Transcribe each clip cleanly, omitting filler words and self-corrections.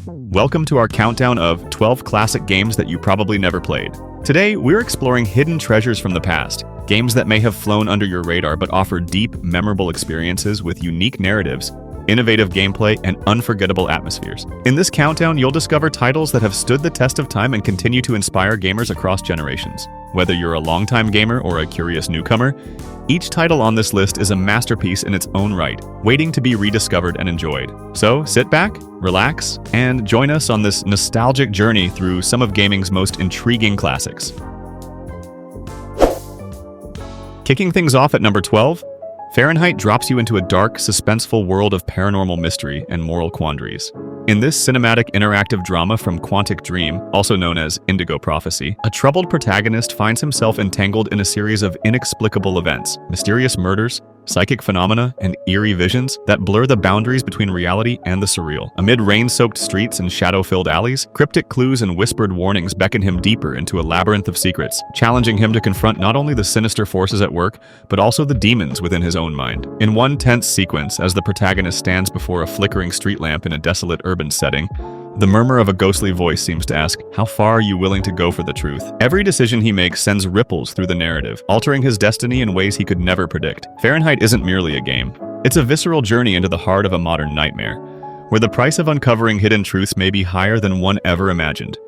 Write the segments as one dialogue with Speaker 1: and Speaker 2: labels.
Speaker 1: Welcome to our countdown of 12 classic games that you probably never played. Today, we're exploring hidden treasures from the past, games that may have flown under your radar but offer deep, memorable experiences with unique narratives, innovative gameplay, and unforgettable atmospheres. In this countdown, you'll discover titles that have stood the test of time and continue to inspire gamers across generations. Whether you're a longtime gamer or a curious newcomer, each title on this list is a masterpiece in its own right, waiting to be rediscovered and enjoyed. So sit back, relax, and join us on this nostalgic journey through some of gaming's most intriguing classics. Kicking things off at number 12, Fahrenheit drops you into a dark, suspenseful world of paranormal mystery and moral quandaries. In this cinematic interactive drama from Quantic Dream, also known as Indigo Prophecy, a troubled protagonist finds himself entangled in a series of inexplicable events, mysterious murders, psychic phenomena, and eerie visions that blur the boundaries between reality and the surreal. Amid rain-soaked streets and shadow-filled alleys, cryptic clues and whispered warnings beckon him deeper into a labyrinth of secrets, challenging him to confront not only the sinister forces at work, but also the demons within his own mind. In one tense sequence, as the protagonist stands before a flickering street lamp in a desolate urban setting, the murmur of a ghostly voice seems to ask, "How far are you willing to go for the truth?" Every decision he makes sends ripples through the narrative, altering his destiny in ways he could never predict. Fahrenheit isn't merely a game. It's a visceral journey into the heart of a modern nightmare, where the price of uncovering hidden truths may be higher than one ever imagined.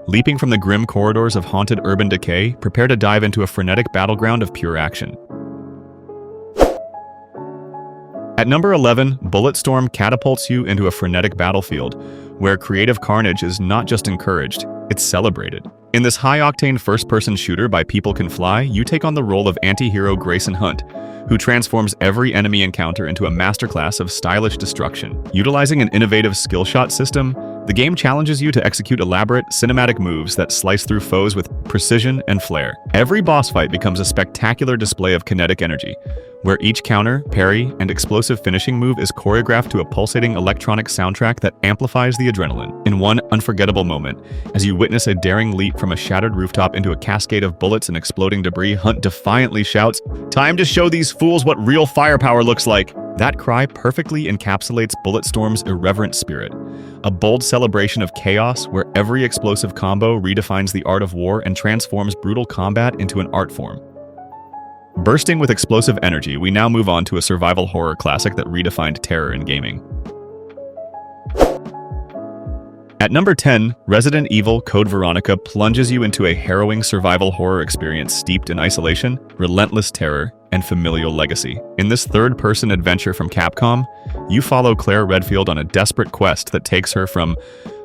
Speaker 1: Leaping from the grim corridors of haunted urban decay, prepare to dive into a frenetic battleground of pure action. At number 11, Bulletstorm catapults you into a frenetic battlefield, where creative carnage is not just encouraged, it's celebrated. In this high-octane first-person shooter by People Can Fly, you take on the role of anti-hero Grayson Hunt, who transforms every enemy encounter into a masterclass of stylish destruction. Utilizing an innovative skillshot system, the game challenges you to execute elaborate, cinematic moves that slice through foes with precision and flair. Every boss fight becomes a spectacular display of kinetic energy, where each counter, parry, and explosive finishing move is choreographed to a pulsating electronic soundtrack that amplifies the adrenaline. In one unforgettable moment, as you witness a daring leap from a shattered rooftop into a cascade of bullets and exploding debris, Hunt defiantly shouts, "Time to show these fools what real firepower looks like!" That cry perfectly encapsulates Bulletstorm's irreverent spirit, a bold celebration of chaos where every explosive combo redefines the art of war and transforms brutal combat into an art form. Bursting with explosive energy, we now move on to a survival horror classic that redefined terror in gaming. At number 10, Resident Evil Code Veronica plunges you into a harrowing survival horror experience steeped in isolation, relentless terror, and familial legacy. In this third-person adventure from Capcom, you follow Claire Redfield on a desperate quest that takes her from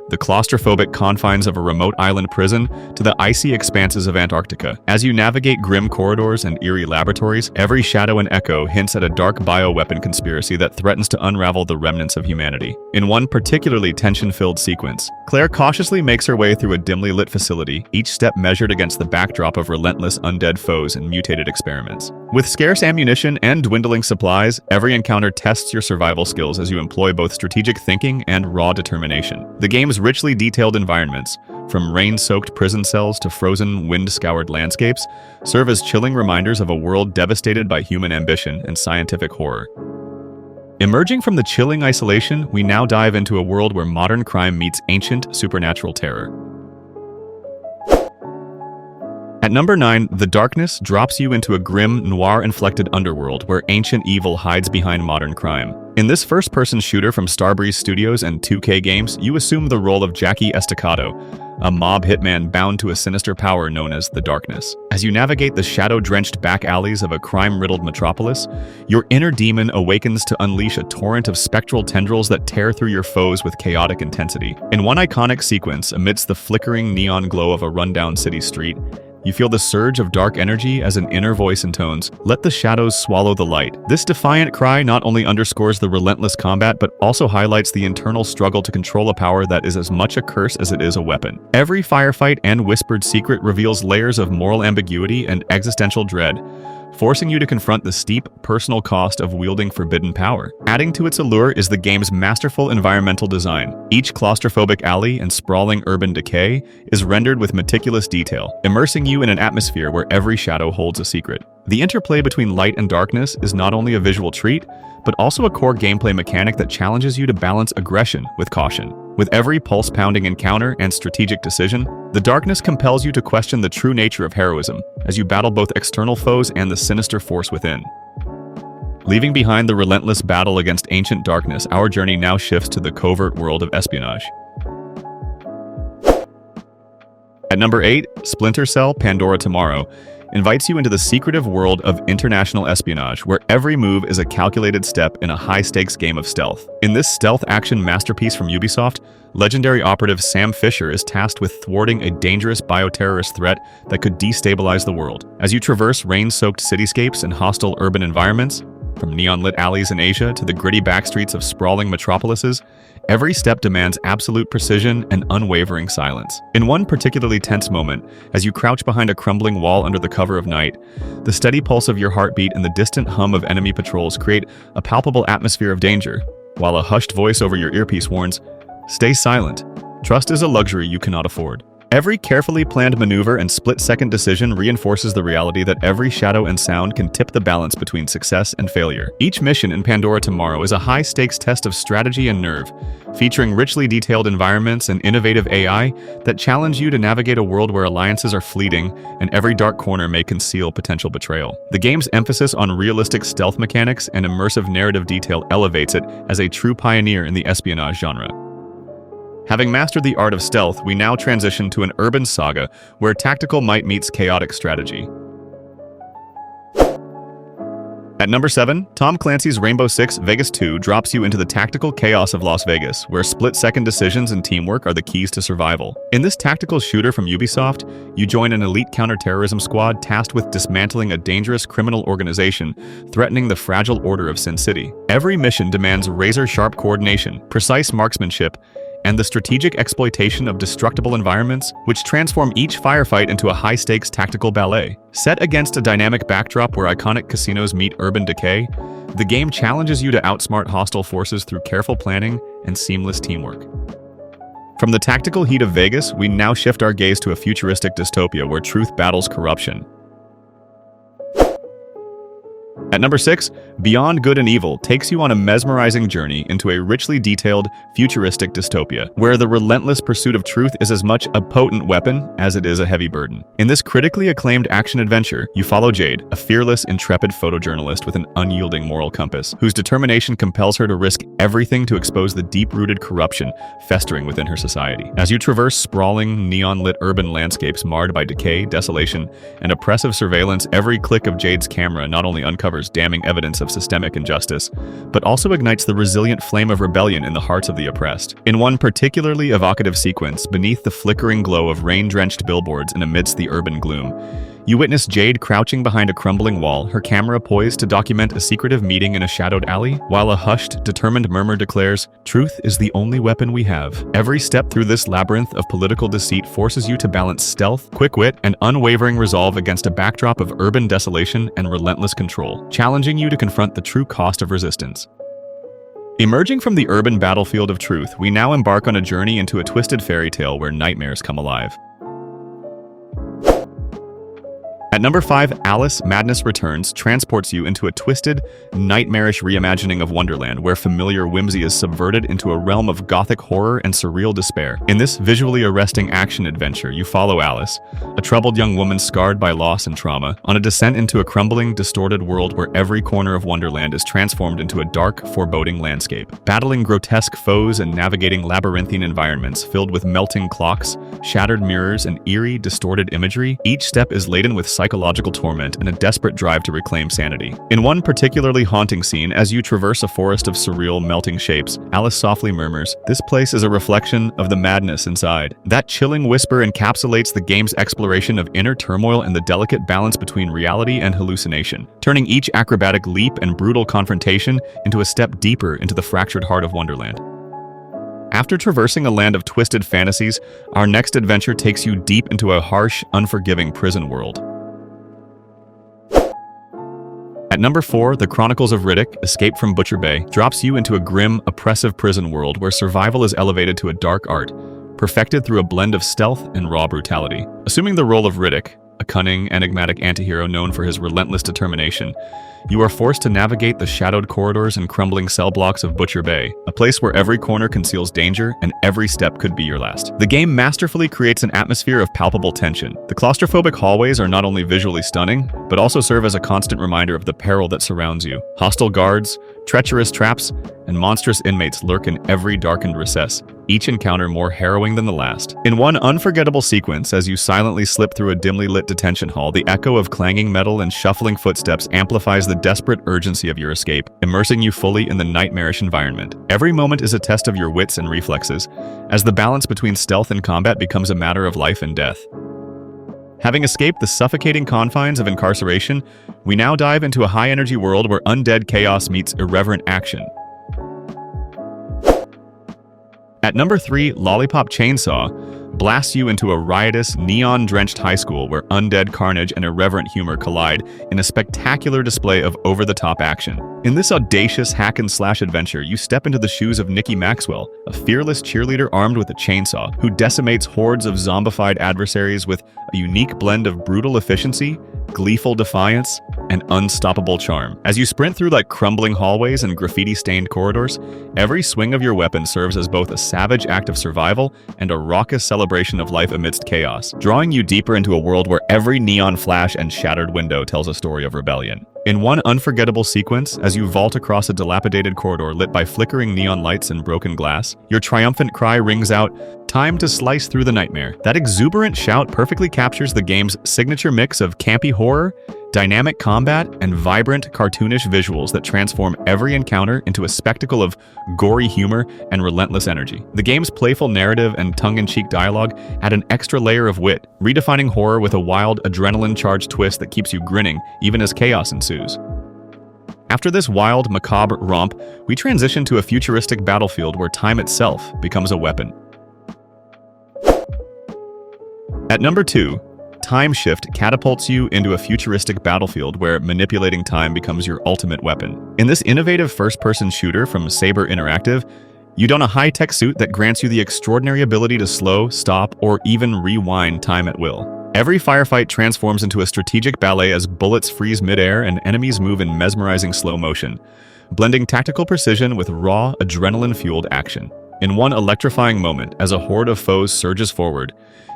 Speaker 1: the claustrophobic confines of a remote island prison to the icy expanses of Antarctica. As you navigate grim corridors and eerie laboratories, every shadow and echo hints at a dark bioweapon conspiracy that threatens to unravel the remnants of humanity. In one particularly tension-filled sequence, Claire cautiously makes her way through a dimly lit facility, each step measured against the backdrop of relentless undead foes and mutated experiments. With scarce ammunition and dwindling supplies, every encounter tests your survival skills as you employ both strategic thinking and raw determination. The game's richly detailed environments, from rain-soaked prison cells to frozen, wind-scoured landscapes, serve as chilling reminders of a world devastated by human ambition and scientific horror. Emerging from the chilling isolation, we now dive into a world where modern crime meets ancient supernatural terror. At number 9, The Darkness drops you into a grim, noir-inflected underworld where ancient evil hides behind modern crime. In this first-person shooter from Starbreeze Studios and 2K Games, you assume the role of Jackie Estacado, a mob hitman bound to a sinister power known as the Darkness. As you navigate the shadow-drenched back alleys of a crime-riddled metropolis, your inner demon awakens to unleash a torrent of spectral tendrils that tear through your foes with chaotic intensity. In one iconic sequence, amidst the flickering neon glow of a rundown city street, you feel the surge of dark energy as an inner voice intones, "Let the shadows swallow the light." This defiant cry not only underscores the relentless combat, but also highlights the internal struggle to control a power that is as much a curse as it is a weapon. Every firefight and whispered secret reveals layers of moral ambiguity and existential dread, forcing you to confront the steep, personal cost of wielding forbidden power. Adding to its allure is the game's masterful environmental design. Each claustrophobic alley and sprawling urban decay is rendered with meticulous detail, immersing you in an atmosphere where every shadow holds a secret. The interplay between light and darkness is not only a visual treat, but also a core gameplay mechanic that challenges you to balance aggression with caution. With every pulse-pounding encounter and strategic decision, the darkness compels you to question the true nature of heroism as you battle both external foes and the sinister force within. Leaving behind the relentless battle against ancient darkness, our journey now shifts to the covert world of espionage. At number 8, Splinter Cell: Pandora Tomorrow invites you into the secretive world of international espionage, where every move is a calculated step in a high-stakes game of stealth. In this stealth action masterpiece from Ubisoft, legendary operative Sam Fisher is tasked with thwarting a dangerous bioterrorist threat that could destabilize the world. As you traverse rain-soaked cityscapes and hostile urban environments, from neon-lit alleys in Asia to the gritty backstreets of sprawling metropolises, every step demands absolute precision and unwavering silence. In one particularly tense moment, as you crouch behind a crumbling wall under the cover of night, the steady pulse of your heartbeat and the distant hum of enemy patrols create a palpable atmosphere of danger, while a hushed voice over your earpiece warns, "Stay silent. Trust is a luxury you cannot afford." Every carefully planned maneuver and split-second decision reinforces the reality that every shadow and sound can tip the balance between success and failure. Each mission in Pandora Tomorrow is a high-stakes test of strategy and nerve, featuring richly detailed environments and innovative AI that challenge you to navigate a world where alliances are fleeting and every dark corner may conceal potential betrayal. The game's emphasis on realistic stealth mechanics and immersive narrative detail elevates it as a true pioneer in the espionage genre. Having mastered the art of stealth, we now transition to an urban saga where tactical might meets chaotic strategy. At number 7, Tom Clancy's Rainbow Six Vegas 2 drops you into the tactical chaos of Las Vegas, where split-second decisions and teamwork are the keys to survival. In this tactical shooter from Ubisoft, you join an elite counterterrorism squad tasked with dismantling a dangerous criminal organization threatening the fragile order of Sin City. Every mission demands razor-sharp coordination, precise marksmanship, and the strategic exploitation of destructible environments, which transform each firefight into a high-stakes tactical ballet. Set against a dynamic backdrop where iconic casinos meet urban decay, the game challenges you to outsmart hostile forces through careful planning and seamless teamwork. From the tactical heat of Vegas, we now shift our gaze to a futuristic dystopia where truth battles corruption. At number 6, Beyond Good and Evil takes you on a mesmerizing journey into a richly detailed, futuristic dystopia, where the relentless pursuit of truth is as much a potent weapon as it is a heavy burden. In this critically acclaimed action-adventure, you follow Jade, a fearless, intrepid photojournalist with an unyielding moral compass, whose determination compels her to risk everything to expose the deep-rooted corruption festering within her society. As you traverse sprawling, neon-lit urban landscapes marred by decay, desolation, and oppressive surveillance, every click of Jade's camera not only uncovers damning evidence of systemic injustice, but also ignites the resilient flame of rebellion in the hearts of the oppressed. In one particularly evocative sequence, beneath the flickering glow of rain-drenched billboards and amidst the urban gloom, you witness Jade crouching behind a crumbling wall, her camera poised to document a secretive meeting in a shadowed alley, while a hushed, determined murmur declares, "Truth is the only weapon we have." Every step through this labyrinth of political deceit forces you to balance stealth, quick wit, and unwavering resolve against a backdrop of urban desolation and relentless control, challenging you to confront the true cost of resistance. Emerging from the urban battlefield of truth, we now embark on a journey into a twisted fairy tale where nightmares come alive. At number 5, Alice: Madness Returns transports you into a twisted, nightmarish reimagining of Wonderland, where familiar whimsy is subverted into a realm of gothic horror and surreal despair. In this visually arresting action-adventure, you follow Alice, a troubled young woman scarred by loss and trauma, on a descent into a crumbling, distorted world where every corner of Wonderland is transformed into a dark, foreboding landscape. Battling grotesque foes and navigating labyrinthine environments filled with melting clocks, shattered mirrors, and eerie, distorted imagery, each step is laden with psychological torment and a desperate drive to reclaim sanity. In one particularly haunting scene, as you traverse a forest of surreal, melting shapes, Alice softly murmurs, "This place is a reflection of the madness inside." That chilling whisper encapsulates the game's exploration of inner turmoil and the delicate balance between reality and hallucination, turning each acrobatic leap and brutal confrontation into a step deeper into the fractured heart of Wonderland. After traversing a land of twisted fantasies, our next adventure takes you deep into a harsh, unforgiving prison world. At number 4, The Chronicles of Riddick: Escape from Butcher Bay drops you into a grim, oppressive prison world where survival is elevated to a dark art, perfected through a blend of stealth and raw brutality. Assuming the role of Riddick, a cunning, enigmatic antihero known for his relentless determination, you are forced to navigate the shadowed corridors and crumbling cell blocks of Butcher Bay, a place where every corner conceals danger and every step could be your last. The game masterfully creates an atmosphere of palpable tension. The claustrophobic hallways are not only visually stunning, but also serve as a constant reminder of the peril that surrounds you. Hostile guards, treacherous traps, and monstrous inmates lurk in every darkened recess, each encounter more harrowing than the last. In one unforgettable sequence, as you silently slip through a dimly lit detention hall, the echo of clanging metal and shuffling footsteps amplifies the desperate urgency of your escape, immersing you fully in the nightmarish environment. Every moment is a test of your wits and reflexes, as the balance between stealth and combat becomes a matter of life and death. Having escaped the suffocating confines of incarceration, we now dive into a high-energy world where undead chaos meets irreverent action. At number 3, Lollipop Chainsaw blasts you into a riotous, neon-drenched high school where undead carnage and irreverent humor collide in a spectacular display of over-the-top action. In this audacious hack-and-slash adventure, you step into the shoes of Nikki Maxwell, a fearless cheerleader armed with a chainsaw, who decimates hordes of zombified adversaries with a unique blend of brutal efficiency, gleeful defiance, and unstoppable charm. As you sprint through like crumbling hallways and graffiti-stained corridors, every swing of your weapon serves as both a savage act of survival and a raucous celebration of life amidst chaos, drawing you deeper into a world where every neon flash and shattered window tells a story of rebellion. In one unforgettable sequence, as you vault across a dilapidated corridor lit by flickering neon lights and broken glass, your triumphant cry rings out, "Time to slice through the nightmare." That exuberant shout perfectly captures the game's signature mix of campy horror, dynamic combat, and vibrant, cartoonish visuals that transform every encounter into a spectacle of gory humor and relentless energy. The game's playful narrative and tongue-in-cheek dialogue add an extra layer of wit, redefining horror with a wild, adrenaline-charged twist that keeps you grinning even as chaos ensues. After this wild, macabre romp, we transition to a futuristic battlefield where time itself becomes a weapon. At number 2, Time Shift catapults you into a futuristic battlefield where manipulating time becomes your ultimate weapon. In this innovative first-person shooter from Saber Interactive, you don a high-tech suit that grants you the extraordinary ability to slow, stop, or even rewind time at will. Every firefight transforms into a strategic ballet as bullets freeze midair and enemies move in mesmerizing slow motion, blending tactical precision with raw, adrenaline-fueled action. In one electrifying moment, as a horde of foes surges forward,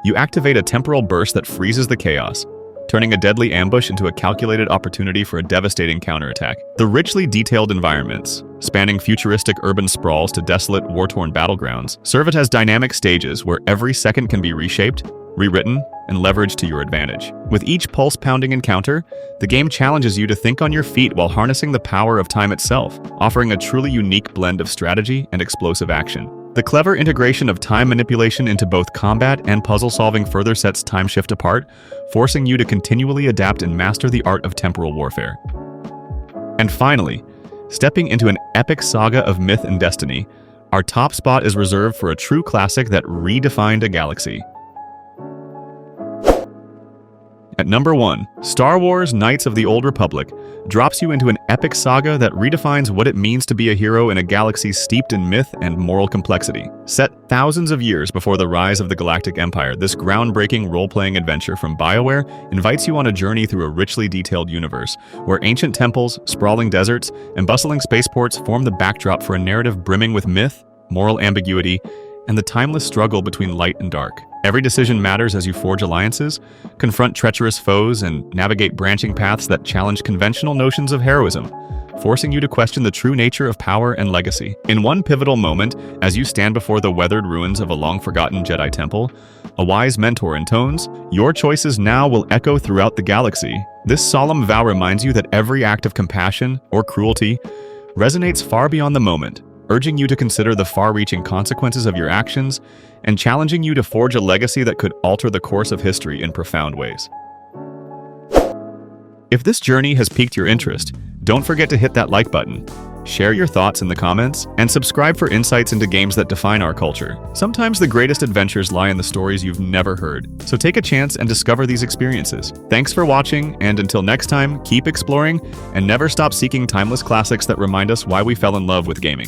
Speaker 1: you activate a temporal burst that freezes the chaos, turning a deadly ambush into a calculated opportunity for a devastating counterattack. The richly detailed environments, spanning futuristic urban sprawls to desolate, war-torn battlegrounds, serve as dynamic stages where every second can be reshaped, rewritten, and leveraged to your advantage. With each pulse-pounding encounter, the game challenges you to think on your feet while harnessing the power of time itself, offering a truly unique blend of strategy and explosive action. The clever integration of time manipulation into both combat and puzzle-solving further sets Time Shift apart, forcing you to continually adapt and master the art of temporal warfare. And finally, stepping into an epic saga of myth and destiny, our top spot is reserved for a true classic that redefined a galaxy. At number 1, Star Wars Knights of the Old Republic drops you into an epic saga that redefines what it means to be a hero in a galaxy steeped in myth and moral complexity. Set thousands of years before the rise of the Galactic Empire, this groundbreaking role-playing adventure from BioWare invites you on a journey through a richly detailed universe, where ancient temples, sprawling deserts, and bustling spaceports form the backdrop for a narrative brimming with myth, moral ambiguity, and the timeless struggle between light and dark. Every decision matters as you forge alliances, confront treacherous foes, and navigate branching paths that challenge conventional notions of heroism, forcing you to question the true nature of power and legacy. In one pivotal moment, as you stand before the weathered ruins of a long-forgotten Jedi temple, a wise mentor intones, "Your choices now will echo throughout the galaxy." This solemn vow reminds you that every act of compassion or cruelty resonates far beyond the moment, urging you to consider the far-reaching consequences of your actions and challenging you to forge a legacy that could alter the course of history in profound ways. If this journey has piqued your interest, don't forget to hit that like button, share your thoughts in the comments, and subscribe for insights into games that define our culture. Sometimes the greatest adventures lie in the stories you've never heard, so take a chance and discover these experiences. Thanks for watching, and until next time, keep exploring and never stop seeking timeless classics that remind us why we fell in love with gaming.